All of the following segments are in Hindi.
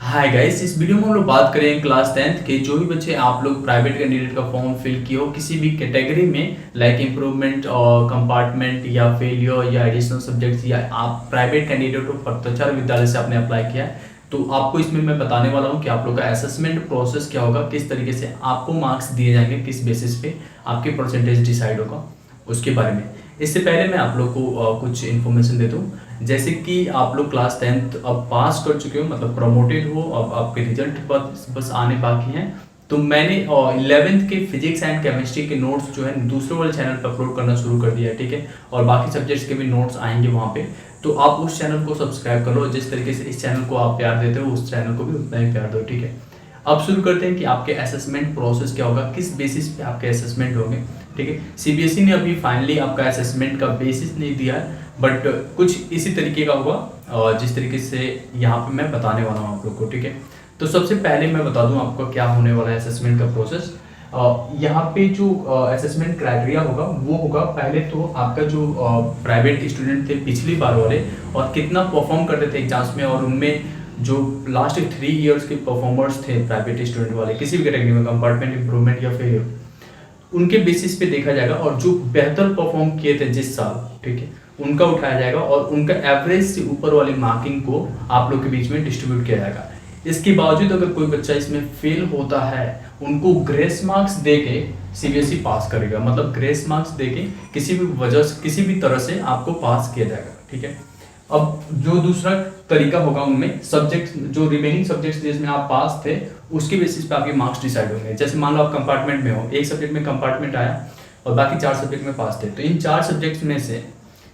हाय गाइस, इस वीडियो में हम लोग बात करेंगे क्लास 10th के जो भी बच्चे आप लोग प्राइवेट कैंडिडेट का फॉर्म फिल किए हो किसी भी कैटेगरी में लाइक इम्प्रूवमेंट और कंपार्टमेंट या फेलियर या एडिशनल सब्जेक्ट्स या आप प्राइवेट कैंडिडेट हो पत्राचार विद्यालय से आपने अप्लाई किया है। तो आपको इसमें मैं बताने वाला हूँ कि आप लोग का असेसमेंट प्रोसेस क्या होगा, किस तरीके से आपको मार्क्स दिए जाएंगे, किस बेसिस पे आपके परसेंटेज डिसाइड होगा उसके बारे में। इससे पहले मैं आप लोग को कुछ इन्फॉर्मेशन दे दूँ। जैसे कि आप लोग क्लास 10th अब पास कर चुके हो, मतलब प्रमोटेड हो, अब आपके रिजल्ट बस आने बाकी हैं। तो मैंने 11th के फिजिक्स एंड केमिस्ट्री के नोट्स जो है दूसरे वाले चैनल पर अपलोड करना शुरू कर दिया है, ठीक है। और बाकी सब्जेक्ट्स के भी नोट्स आएंगे वहाँ पे, तो आप उस चैनल को सब्सक्राइब कर लो। जिस तरीके से इस चैनल को आप प्यार देते हो उस चैनल को भी उतना ही प्यार दो, ठीक है। अब शुरू करते हैं कि आपके असेसमेंट प्रोसेस क्या होगा, किस बेसिस पे आपके असेसमेंट होंगे, ठीक है। सीबीएसई ने अभी फाइनली आपका असेसमेंट का बेसिस नहीं दिया है, बट कुछ इसी तरीके का होगा और जिस तरीके से यहाँ पे मैं बताने वाला हूँ आप लोग को, ठीक है। तो सबसे पहले मैं बता दूँ आपको क्या होने वाला है असेसमेंट का प्रोसेस। यहाँ पे जो असेसमेंट क्राइटेरिया होगा वो होगा, पहले तो आपका जो प्राइवेट स्टूडेंट थे पिछली बार वाले और कितना परफॉर्म करते थे एग्जाम्स में, और उनमें जो लास्ट 3 इयर्स के परफॉर्मर्स थे प्राइवेट स्टूडेंट वाले किसी भी कैटेगरी में, कंपार्टमेंट, इंप्रूवमेंट या फेलियर, उनके बेसिस पे देखा जाएगा। और जो बेहतर परफॉर्म किए थे जिस साल, ठीक है, उनका उठाया जाएगा और उनका एवरेज से ऊपर वाली मार्किंग को आप लोग के बीच में डिस्ट्रीब्यूट किया जाएगा। इसके बावजूद अगर कोई बच्चा इसमें फेल होता है, उनको ग्रेस मार्क्स दे के सीबीएसई पास करेगा, मतलब ग्रेस मार्क्स दे के किसी भी वजह से किसी भी तरह से आपको पास किया जाएगा, ठीक है। अब जो दूसरा तरीका होगा उनमें सब्जेक्ट जो रिमेनिंग सब्जेक्ट्स जिसमें आप पास थे उसके बेसिस पे आपके मार्क्स डिसाइड होंगे। जैसे मान लो आप कंपार्टमेंट में हो, एक सब्जेक्ट में कंपार्टमेंट आया और बाकी 4 सब्जेक्ट में पास थे, तो इन 4 सब्जेक्ट्स में से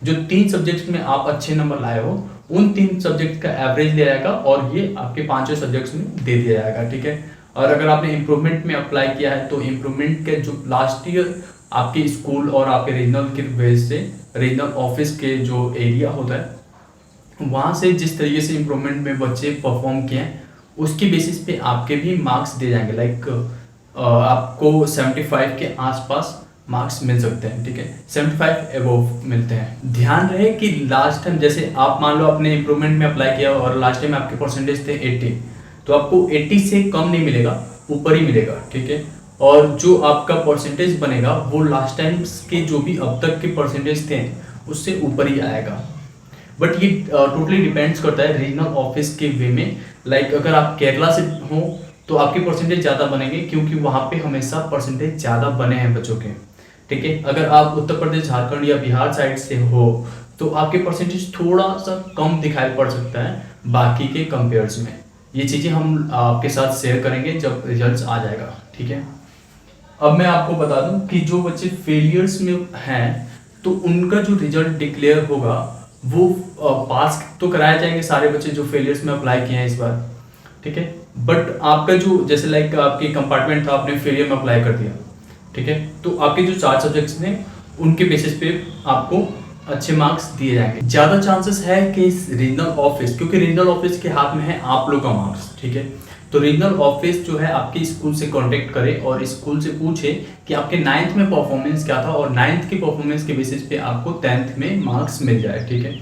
जो 3 सब्जेक्ट्स में आप अच्छे नंबर लाए हो उन 3 सब्जेक्ट का एवरेज लिया जाएगा और ये आपके 5 सब्जेक्ट्स में दे दिया जाएगा, ठीक है। और अगर आपने इम्प्रूवमेंट में अप्लाई किया है तो इम्प्रूवमेंट के जो लास्ट ईयर आपके स्कूल और आपके रीजनल के बेस से रीजनल ऑफिस के जो एरिया होता है वहाँ से जिस तरीके से इम्प्रूवमेंट में बच्चे परफॉर्म किए हैं उसके बेसिस पे आपके भी मार्क्स दिए जाएंगे। लाइक आपको 75 के आसपास मार्क्स मिल सकते हैं, ठीक है, 75 एबोव मिलते हैं। ध्यान रहे कि लास्ट टाइम जैसे आप मान लो आपने इम्प्रूवमेंट में अप्लाई किया और लास्ट टाइम आपके परसेंटेज थे 80, तो आपको 80 से कम नहीं मिलेगा, ऊपर ही मिलेगा, ठीक है। और जो आपका परसेंटेज बनेगा वो लास्ट टाइम के जो भी अब तक के परसेंटेज थे उससे ऊपर ही आएगा। बट ये टोटली डिपेंड्स करता है रीजनल ऑफिस के वे में। लाइक अगर आप केरला से हो तो आपके परसेंटेज ज़्यादा बनेंगे क्योंकि वहाँ पे हमेशा परसेंटेज ज़्यादा बने हैं बच्चों के, ठीक है। अगर आप उत्तर प्रदेश, झारखंड या बिहार साइड से हो तो आपके परसेंटेज थोड़ा सा कम दिखाई पड़ सकता है बाकी के कंपेयर्स में। ये चीज़ें हम आपके साथ शेयर करेंगे जब रिजल्ट आ जाएगा, ठीक है। अब मैं आपको बता दूं कि जो बच्चे फेलियर्स में हैं तो उनका जो रिजल्ट डिक्लेयर होगा वो पास तो कराए जाएंगे सारे बच्चे जो फेलियर्स में अप्लाई किए हैं इस बार, ठीक है। बट आपका जो जैसे लाइक आपके कंपार्टमेंट था, आपने फेलियर में अप्लाई कर दिया, ठीक है, तो आपके जो 4 सब्जेक्ट्स ने उनके बेसिस पे आपको अच्छे मार्क्स दिए जाएंगे। ज़्यादा चांसेस है कि रीजनल ऑफिस, क्योंकि रीजनल ऑफिस के हाथ में है आप लोग का मार्क्स, ठीक है, तो रीजनल ऑफिस जो है आपके स्कूल से कांटेक्ट करे और स्कूल से पूछे कि आपके 9th में परफॉर्मेंस क्या था और 9th के परफॉर्मेंस के बेसिस पे आपको 10th में मार्क्स मिल जाए, ठीक है।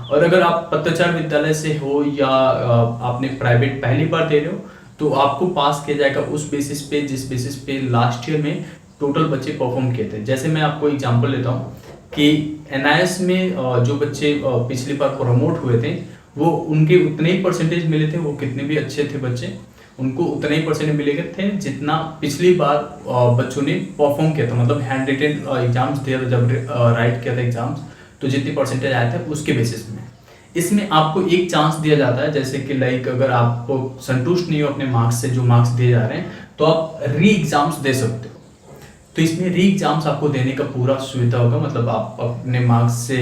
और अगर आप पत्राचार विद्यालय से हो या आपने प्राइवेट पहली बार दे रहे हो तो आपको पास किया जाएगा उस बेसिस पे जिस बेसिस पे लास्ट ईयर में टोटल बच्चे परफॉर्म किए थे। जैसे मैं आपको एग्जांपल लेता हूँ कि एनआईएस में जो बच्चे पिछली बार प्रमोट हुए थे वो उनके उतने ही परसेंटेज मिले थे, वो कितने भी अच्छे थे बच्चे उनको उतने ही परसेंटेज मिले थे जितना पिछली बार बच्चों ने परफॉर्म किया था, मतलब हैंड रिटेन एग्जाम्स दिया था जब राइट किया था एग्जाम्स, तो जितनी परसेंटेज आए थे उसके बेसिस में इसमें आपको एक चांस दिया जाता है। जैसे कि लाइक अगर आपको संतुष्ट नहीं हो अपने मार्क्स से जो मार्क्स दिए जा रहे हैं तो आप री एग्जाम्स दे सकते हो। तो इसमें री एग्जाम्स आपको देने का पूरा सुविधा होगा, मतलब आप अपने मार्क्स से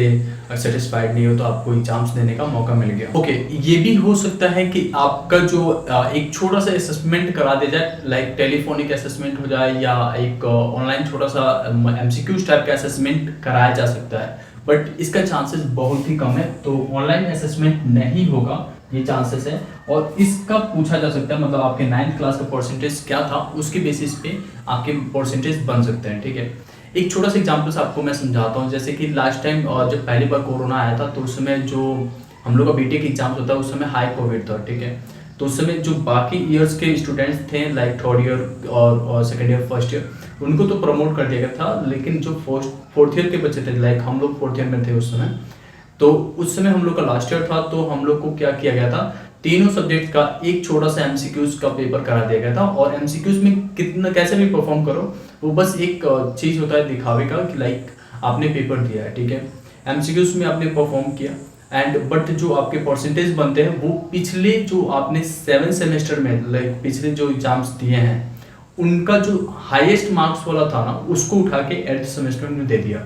सेटिस्फाइड नहीं हो तो आपको एग्जाम्स देने का मौका मिल गया। ओके, ये भी हो सकता है कि आपका जो एक छोटा सा असेसमेंट करा दिया जाए, लाइक टेलीफोनिक असेसमेंट हो जाए या एक ऑनलाइन छोटा सा एमसीक्यूज टाइप का असेसमेंट कराया जा सकता है, बट इसका चांसेस बहुत ही कम है। तो ऑनलाइन असेसमेंट नहीं होगा, ये चांसेस है। और इसका पूछा जा सकता है, मतलब आपके 9th क्लास का परसेंटेज क्या था उसके बेसिस पे आपके परसेंटेज बन सकते हैं, ठीक है। एक छोटा सा एग्जांपल आपको मैं समझाता हूँ। जैसे कि लास्ट टाइम जब पहली बार कोरोना आया था तो उस समय जो हम लोग का बीटेक एग्जाम्स होता है उस समय हाई कोविड था, ठीक है। तो उस समय जो बाकी ईयर्स के स्टूडेंट्स थे लाइक थर्ड ईयर और सेकेंड ईयर फर्स्ट ईयर, उनको तो प्रमोट कर दिया गया था, लेकिन जो फोर्थ ईयर के बच्चे थे, लाइक हम लोग फोर्थ ईयर में थे उस समय, तो उस समय हम लोग का लास्ट ईयर था, तो हम लोग को क्या किया गया था, तीनों सब्जेक्ट का एक छोटा सा एमसीक्यूज का पेपर करा दिया गया था। और एमसीक्यूज में कितना कैसे भी परफॉर्म करो, वो बस एक चीज होता है दिखावे का कि लाइक आपने पेपर दिया है, ठीक है, एमसीक्यूज में आपने परफॉर्म किया एंड बट जो आपके परसेंटेज बनते हैं वो पिछले जो आपने 7 सेमेस्टर में लाइक पिछले जो एग्जाम्स दिए हैं उनका जो हाईएस्ट मार्क्स वाला था ना, उसको उठा के 8th सेमेस्टर में दे दिया।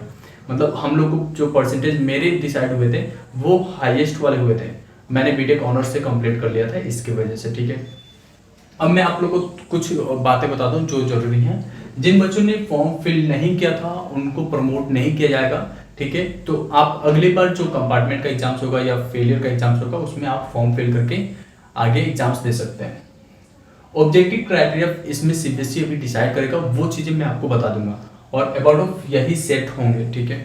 मतलब हम लोग को जो परसेंटेज मेरे डिसाइड हुए थे वो हाईएस्ट वाले हुए थे। मैंने बीटेक ऑनर्स से कंप्लीट कर लिया था इसकी वजह से, ठीक है। अब मैं आप लोगों को कुछ बातें बता दूं जो जरूरी हैं। जिन बच्चों ने फॉर्म फिल नहीं किया था उनको प्रमोट नहीं किया जाएगा, ठीक है। तो आप अगली बार जो कंपार्टमेंट का एग्जाम्स होगा या फेलियर का एग्जाम्स होगा उसमें आप फॉर्म फिल करके आगे एग्जाम्स दे सकते हैं। ऑब्जेक्टिव क्राइटेरिया इसमें सीबीएसई अभी डिसाइड करेगा, वो चीजें मैं आपको बता दूंगा और अबाउट ऑफ यही सेट होंगे, ठीक है।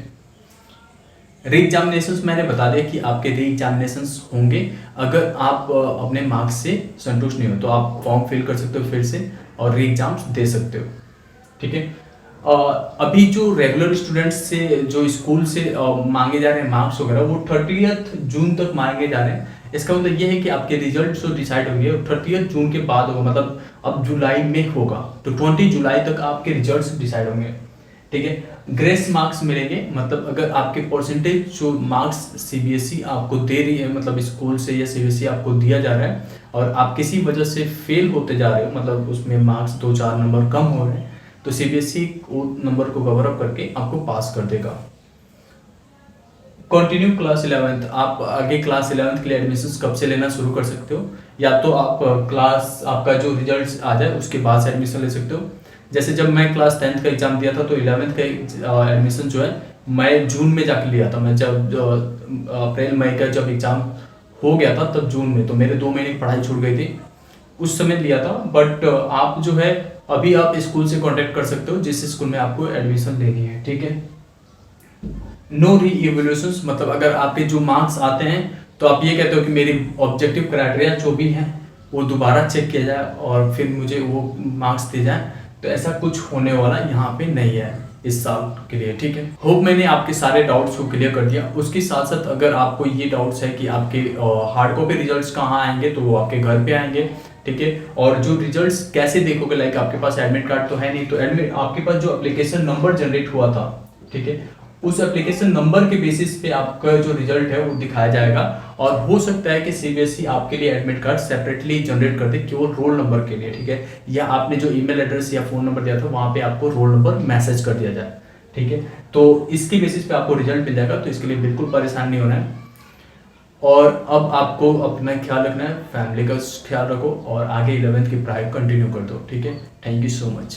री एग्जामिनेशंस मैंने बता दिया कि आपके री एग्जामिनेशंस होंगे। अगर आप अपने मार्क्स से संतुष्ट नहीं हो तो आप फॉर्म फिल कर सकते हो फिर से और री एग्जाम्स दे सकते हो, ठीक है। अभी जो रेगुलर स्टूडेंट्स से जो स्कूल से मांगे जा रहे हैं मार्क्स वगैरह वो 30 जून तक मांगे जा रहे हैं। इसका मतलब ये है कि आपके रिजल्ट जो डिसाइड होंगे 30 जून के बाद होगा, मतलब अब जुलाई में होगा, तो 20 जुलाई तक आपके रिजल्ट्स डिसाइड होंगे, ठीक है। ग्रेस मार्क्स मिलेंगे, मतलब अगर आपके परसेंटेज जो मार्क्स सीबीएसई आपको दे रही है, मतलब स्कूल से या सीबीएसई आपको दिया जा रहा है और आप किसी वजह से फेल होते जा रहे हो, मतलब उसमें मार्क्स 2-4 नंबर कम हो रहे हैं, तो सीबीएसई वो नंबर को कवर अप करके आपको पास कर देगा। कंटिन्यू क्लास 11th, आप आगे क्लास 11th के लिए एडमिशन कब से लेना शुरू कर सकते हो, या तो आप क्लास आपका जो रिजल्ट आ जाए उसके बाद से एडमिशन ले सकते हो। जैसे जब मैं क्लास 10th का एग्जाम दिया था तो 11th का एडमिशन जो है मैं जून में जाके लिया था। मैं जब अप्रैल मई का जब एग्जाम हो गया था तब जून में, तो मेरे 2 महीने की पढ़ाई छूट गई थी, उस समय लिया था। बट आप जो है अभी आप स्कूल से कांटेक्ट कर सकते हो जिस स्कूल में आपको एडमिशन लेनी है, ठीक है। नो री इवोल्यूशंस, मतलब अगर आपके जो मार्क्स आते हैं तो आप ये कहते हो कि मेरी ऑब्जेक्टिव क्राइटेरिया जो भी है वो दोबारा चेक किया जाए और फिर मुझे वो मार्क्स दिए जाए, तो ऐसा कुछ होने वाला यहाँ पे नहीं है इस साल के लिए, ठीक है। होप मैंने आपके सारे डाउट्स को क्लियर कर दिया। उसके साथ साथ अगर आपको ये डाउट्स है कि आपके हार्ड कॉपी रिजल्ट्स कहाँ आएंगे, तो वो आपके घर पे आएंगे, ठीक है। और जो रिजल्ट्स कैसे देखोगे, लाइक आपके पास एडमिट कार्ड तो है नहीं, तो एडमिट आपके पास जो एप्लीकेशन नंबर जनरेट हुआ था, ठीक है, उस एप्लीकेशन नंबर के बेसिस पे आपका जो रिजल्ट है वो दिखाया जाएगा। और हो सकता है कि सीबीएसई आपके लिए एडमिट कार्ड सेपरेटली जनरेट कर दे केवल रोल नंबर के लिए, ठीक है, या आपने जो ईमेल एड्रेस या फोन नंबर दिया था वहां पे आपको रोल नंबर मैसेज कर दिया जाए, ठीक है। तो इसके बेसिस पे आपको रिजल्ट मिल जाएगा, तो इसके लिए बिल्कुल परेशान नहीं होना है। और अब आपको अपना ख्याल रखना है, फैमिली का ख्याल रखो और आगे 11th की पढ़ाई कंटिन्यू कर दो, ठीक है। Thank you so much.